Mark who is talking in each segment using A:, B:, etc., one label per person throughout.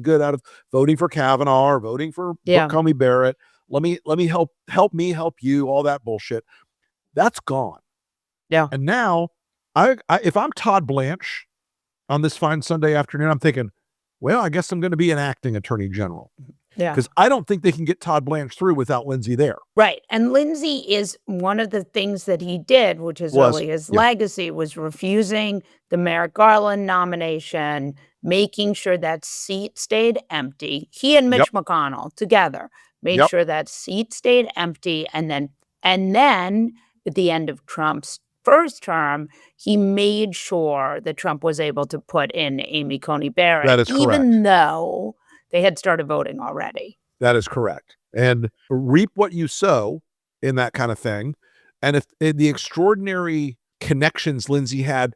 A: good out of voting for Kavanaugh or voting for Coney Barrett. Let me help me help you, all that bullshit. That's gone.
B: Yeah.
A: And now I if I'm Todd Blanche on this fine Sunday afternoon, I'm thinking, well, I guess I'm going to be an acting attorney general.
B: Yeah.
A: Because I don't think they can get Todd Blanche through without Lindsey there.
B: Right. And Lindsey is one of the things that he did, which is really his legacy, was refusing the Merrick Garland nomination, making sure that seat stayed empty. He and Mitch McConnell together made sure that seat stayed empty. And then at the end of Trump's first term, he made sure that Trump was able to put in Amy Coney Barrett.
A: That is correct.
B: Even though they had started voting already.
A: That is correct. And reap what you sow in that kind of thing. And if in the extraordinary connections Lindsey had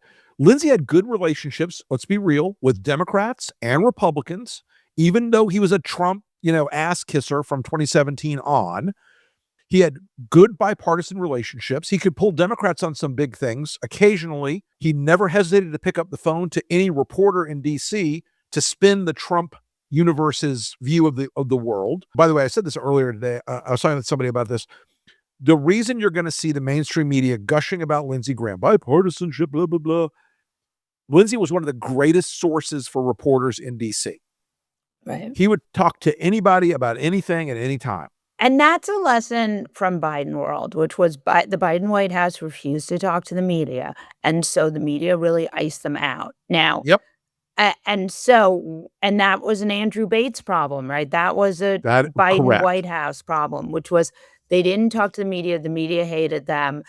A: good relationships, let's be real, with Democrats and Republicans, even though he was a Trump, ass kisser from 2017 on. He had good bipartisan relationships. He could pull Democrats on some big things. Occasionally, he never hesitated to pick up the phone to any reporter in D.C. to spin the Trump universe's view of the world. By the way, I said this earlier today. I was talking with somebody about this. The reason you're going to see the mainstream media gushing about Lindsey Graham, bipartisanship, blah, blah, blah. Lindsey was one of the greatest sources for reporters in D.C.
B: Right.
A: He would talk to anybody about anything at any time.
B: And that's a lesson from Biden world, which was the Biden White House refused to talk to the media. And so the media really iced them out. Now, and that was an Andrew Bates problem, right? That was a Biden White House problem, which was they didn't talk to the media hated them.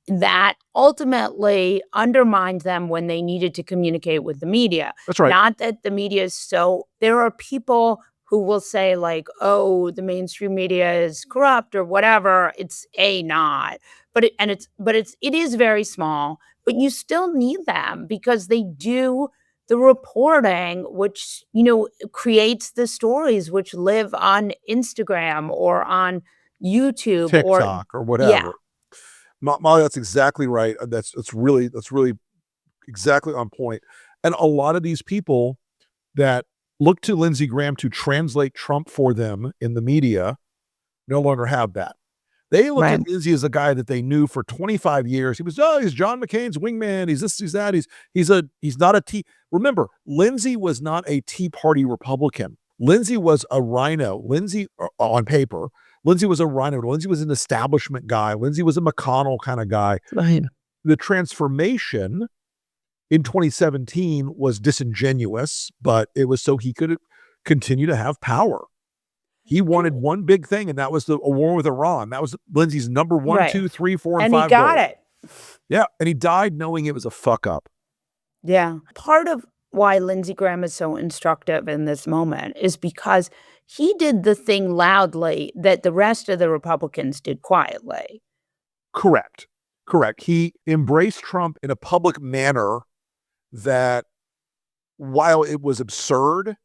B: That ultimately undermined them when they needed to communicate with the media.
A: That's right.
B: Not that the media is there are people who will say like, oh, the mainstream media is corrupt or whatever. It's not, but it is very small, but you still need them because they do the reporting, which, creates the stories which live on Instagram or on YouTube
A: TikTok or whatever. Yeah. Molly, that's exactly right. That's really exactly on point. And a lot of these people that look to Lindsey Graham to translate Trump for them in the media no longer have that. They look at Lindsey as a guy that they knew for 25 years. He's John McCain's wingman. He's this, he's that. He's not a Tea. Remember, Lindsey was not a Tea Party Republican. Lindsey was a rhino. Lindsey, on paper, Lindsey was a rhino. Lindsey was an establishment guy. Lindsey was a McConnell kind of guy.
B: Right.
A: The transformation in 2017 was disingenuous, but it was so he could continue to have power. He wanted one big thing, and that was a war with Iran. That was Lindsey's number 1, 2, 3, 4, and 5
B: And he got
A: goal.
B: it.
A: Yeah, and he died knowing it was a fuck up.
B: Yeah. Part of why Lindsey Graham is so instructive in this moment is because he did the thing loudly that the rest of the Republicans did quietly.
A: Correct. He embraced Trump in a public manner that, while it was absurd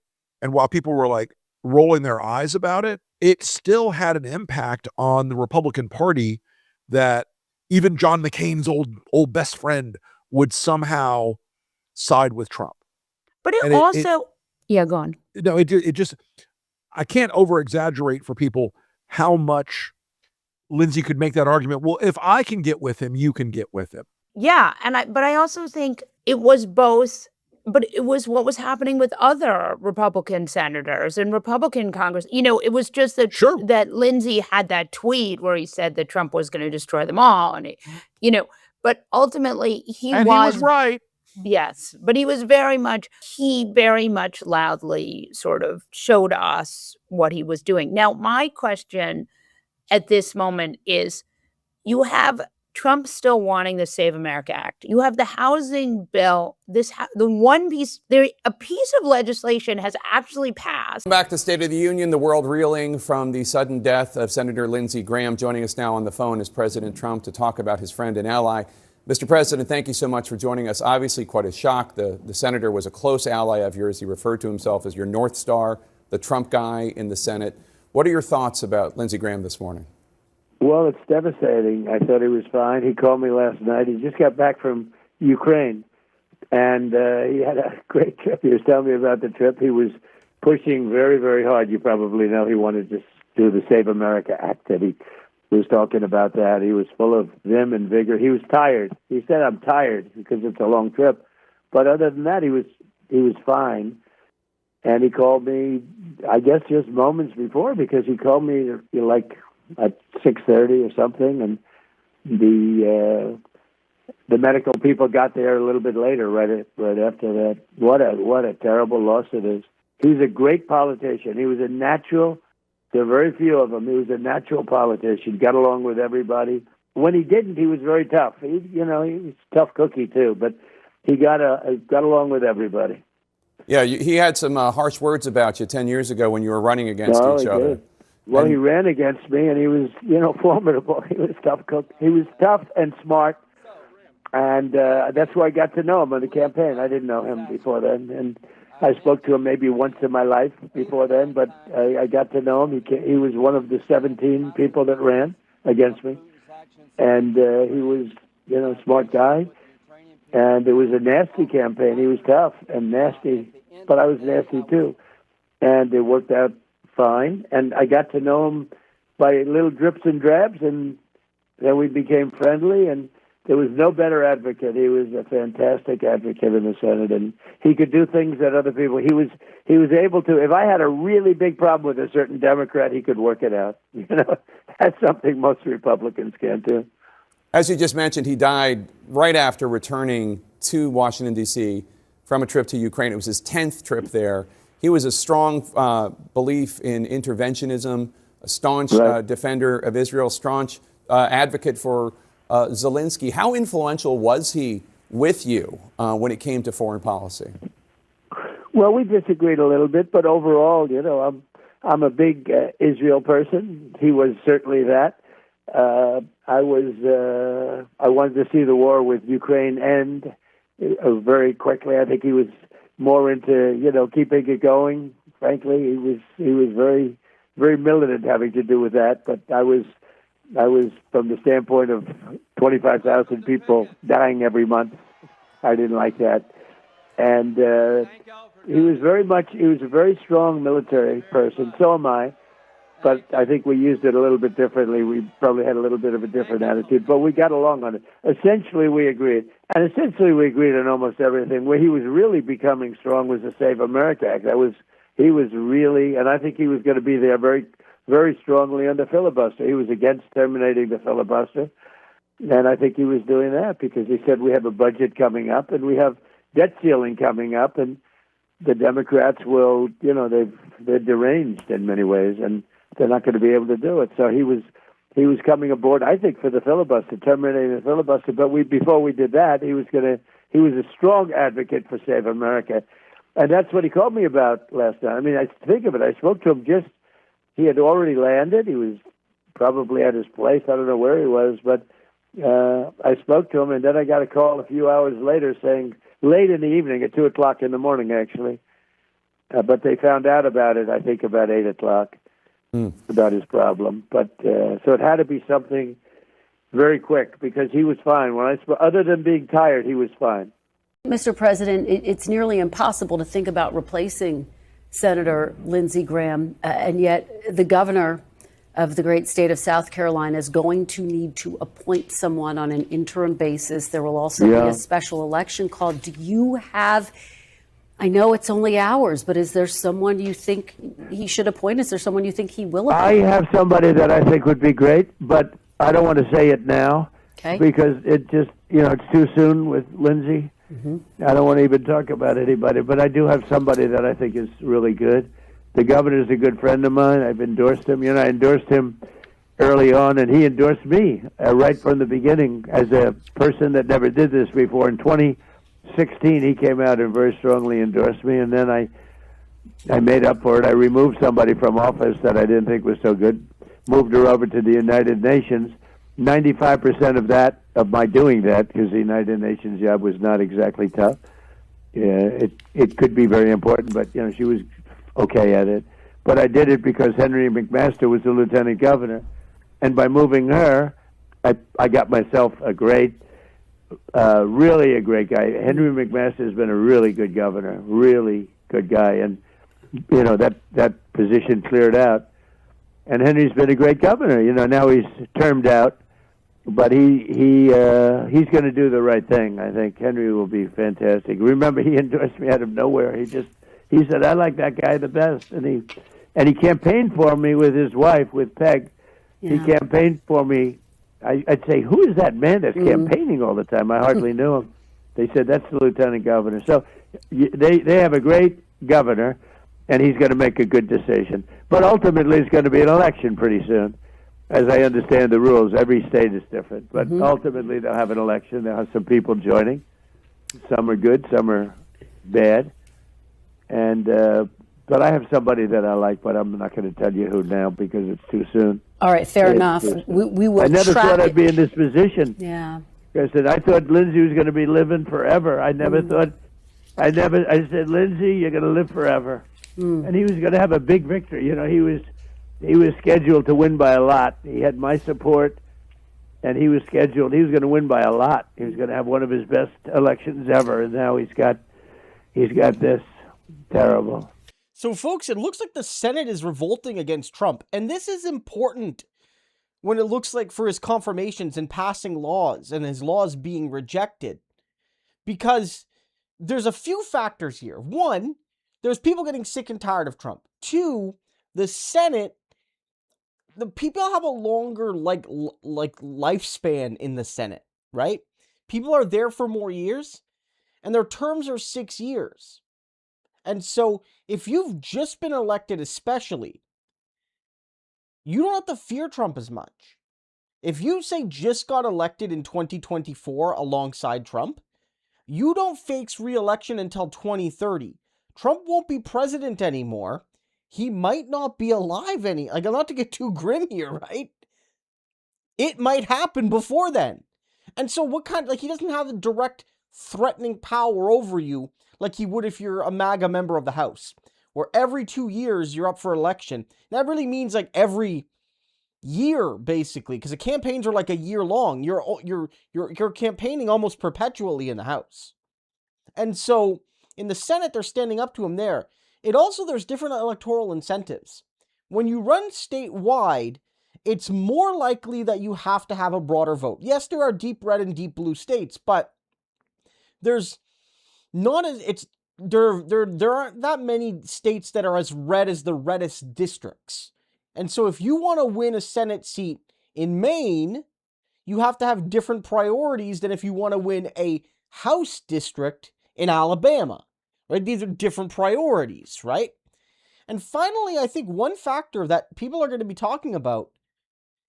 A: and while people were like rolling their eyes about it, it still had an impact on the Republican Party that even John McCain's old best friend would somehow side with Trump.
B: But go on.
A: No, it just, I can't over exaggerate for people how much Lindsey could make that argument. Well, if I can get with him, you can get with him.
B: Yeah. but I also think it was both, but it was what was happening with other Republican senators and Republican Congress. It was just that, that Lindsey had that tweet where he said that Trump was going to destroy them all. And, but ultimately he was
A: right.
B: Yes. But he very much loudly sort of showed us what he was doing. Now, my question at this moment is, you have Trump still wanting the Save America Act. You have the housing bill. A piece of legislation has actually passed.
C: Back to State of the Union, the world reeling from the sudden death of Senator Lindsey Graham. Joining us now on the phone is President Trump to talk about his friend and ally. Mr. President, thank you so much for joining us. Obviously quite a shock. The senator was a close ally of yours. He referred to himself as your North Star, the Trump guy in the Senate. What are your thoughts about Lindsey Graham this morning?
D: Well, it's devastating. I thought he was fine. He called me last night. He just got back from Ukraine, and he had a great trip. He was telling me about the trip. He was pushing very, very hard. You probably know he wanted to do the Save America Act, that he was talking about that. He was full of vim and vigor. He was tired. He said, "I'm tired," because it's a long trip. But other than that, he was fine. And he called me, I guess, just moments before, because he called me like at 6:30 or something, and the medical people got there a little bit later, right after that. What a terrible loss it is. He's a great politician. He was a natural. There are very few of them. He was a natural politician. Got along with everybody. When he didn't, he was very tough. He was a tough cookie too, but he got along with everybody.
C: Yeah, he had some harsh words about you 10 years ago when you were running against each other.
D: Did. Well, he ran against me, and he was, formidable. He was tough cook. He was tough and smart, and that's where I got to know him on the campaign. I didn't know him before then, and I spoke to him maybe once in my life before then, but I got to know him. He was one of the 17 people that ran against me, and he was, a smart guy. And it was a nasty campaign. He was tough and nasty, but I was nasty too. And it worked out fine. And I got to know him by little drips and drabs, and then we became friendly. And there was no better advocate. He was a fantastic advocate in the Senate, and he could do things that other people. He was able to. If I had a really big problem with a certain Democrat, he could work it out. That's something most Republicans can't do.
C: As you just mentioned, he died right after returning to Washington, D.C. from a trip to Ukraine. It was his 10th trip there. He was a strong belief in interventionism, a staunch defender of Israel, staunch advocate for Zelensky. How influential was he with you when it came to foreign policy?
D: Well, we disagreed a little bit, but overall, I'm a big Israel person. He was certainly that. I wanted to see the war with Ukraine end very quickly. I think he was more into, keeping it going. Frankly, he was very, very militant having to do with that. But I was from the standpoint of 25,000 people dying every month. I didn't like that. And he was a very strong military person. So am I. But I think we used it a little bit differently. We probably had a little bit of a different attitude, but we got along on it. Essentially, we agreed. And essentially, we agreed on almost everything. Where he was really becoming strong was the Save America Act. He was really, and I think he was going to be there very, very strongly on the filibuster. He was against terminating the filibuster. And I think he was doing that because he said we have a budget coming up and we have debt ceiling coming up, and the Democrats will, they're deranged in many ways, and they're not going to be able to do it. So he was coming aboard, I think, for the filibuster, terminating the filibuster. But before we did that, he was a strong advocate for Save America, and that's what he called me about last time. I mean, I think of it. I spoke to him he had already landed. He was probably at his place. I don't know where he was, but I spoke to him, and then I got a call a few hours later saying, late in the evening, at 2:00 in the morning, actually. But they found out about it, I think, about 8:00. About his problem, but so it had to be something very quick because he was fine. Other than being tired, he was fine.
E: Mr. President, it's nearly impossible to think about replacing Senator Lindsey Graham, and yet the governor of the great state of South Carolina is going to need to appoint someone on an interim basis. There will also be a special election called. Do you have? I know it's only hours, but is there someone you think he should appoint? Is there someone you think he will appoint?
D: I have somebody that I think would be great, but I don't want to say it now because it just, it's too soon with Lindsey. Mm-hmm. I don't want to even talk about anybody, but I do have somebody that I think is really good. The governor is a good friend of mine. I've endorsed him. I endorsed him early on, and he endorsed me right from the beginning as a person that never did this before. In 2016, he came out and very strongly endorsed me, and then I made up for it. I removed somebody from office that I didn't think was so good, moved her over to the United Nations. 95% of my doing that, because the United Nations job was not exactly tough. It could be very important, but she was okay at it. But I did it because Henry McMaster was the lieutenant governor, and by moving her, I got myself a great. Really a great guy. Henry McMaster has been a really good governor, really good guy. And that position cleared out. And Henry's been a great governor. Now he's termed out, but he's going to do the right thing. I think Henry will be fantastic. Remember, he endorsed me out of nowhere. He said, "I like that guy the best," and he campaigned for me with his wife, with Peg. Yeah. He campaigned for me. I'd say, "Who is that man that's campaigning all the time?" I hardly knew him. They said, "That's the lieutenant governor." So they have a great governor, and he's going to make a good decision. But ultimately, it's going to be an election pretty soon. As I understand the rules, every state is different. But ultimately, they'll have an election. They'll have some people joining. Some are good, some are bad. And but I have somebody that I like, but I'm not going to tell you who now because it's too soon.
E: All right, fair enough. We will.
D: I never thought I'd be in this position.
E: Yeah.
D: I thought Lindsey was going to be living forever. I said, "Lindsey, you're going to live forever." And he was going to have a big victory. He was scheduled to win by a lot. He had my support, and he was going to win by a lot. He was going to have one of his best elections ever, and now he's got this. Terrible.
F: So, folks, it looks like the Senate is revolting against Trump, and this is important when it looks like for his confirmations and passing laws and his laws being rejected, because there's a few factors here. One, there's people getting sick and tired of Trump. Two, the Senate, the people have a longer like lifespan in the Senate, right? People are there for more years, and their terms are 6 years. And so if you've just been elected, especially, you don't have to fear Trump as much. If you say just got elected in 2024 alongside Trump, you don't face re-election until 2030. Trump won't be president anymore. He might not be alive I'm not to get too grim here, right? It might happen before then. And so he doesn't have a direct threatening power over you like he would if you're a MAGA member of the House, where every 2 years you're up for election. That really means every year, basically, because the campaigns are like a year long. You're campaigning almost perpetually in the House. And so in the Senate, they're standing up to him there. There's different electoral incentives. When you run statewide, it's more likely that you have to have a broader vote. Yes, there are deep red and deep blue states, but there aren't that many states that are as red as the reddest districts. And so if you want to win a Senate seat in Maine, you have to have different priorities than if you want to win a House district in Alabama, right? These are different priorities, right? And finally, I think one factor that people are going to be talking about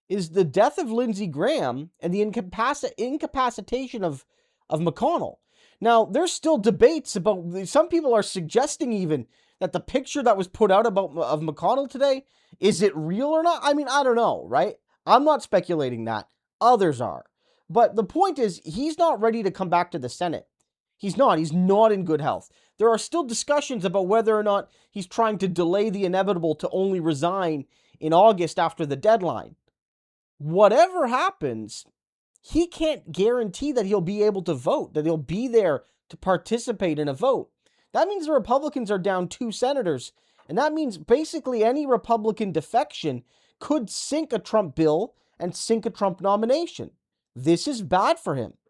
F: is the death of Lindsey Graham and the incapacitation of McConnell. Now, there's still debates about, some people are suggesting even that the picture that was put out of McConnell today, is it real or not? I mean, I don't know, right? I'm not speculating that. Others are. But the point is, he's not ready to come back to the Senate. He's not in good health. There are still discussions about whether or not he's trying to delay the inevitable to only resign in August after the deadline. Whatever happens, he can't guarantee that he'll be able to vote, that he'll be there to participate in a vote. That means the Republicans are down 2 senators, and that means basically any Republican defection could sink a Trump bill and sink a Trump nomination. This is bad for him.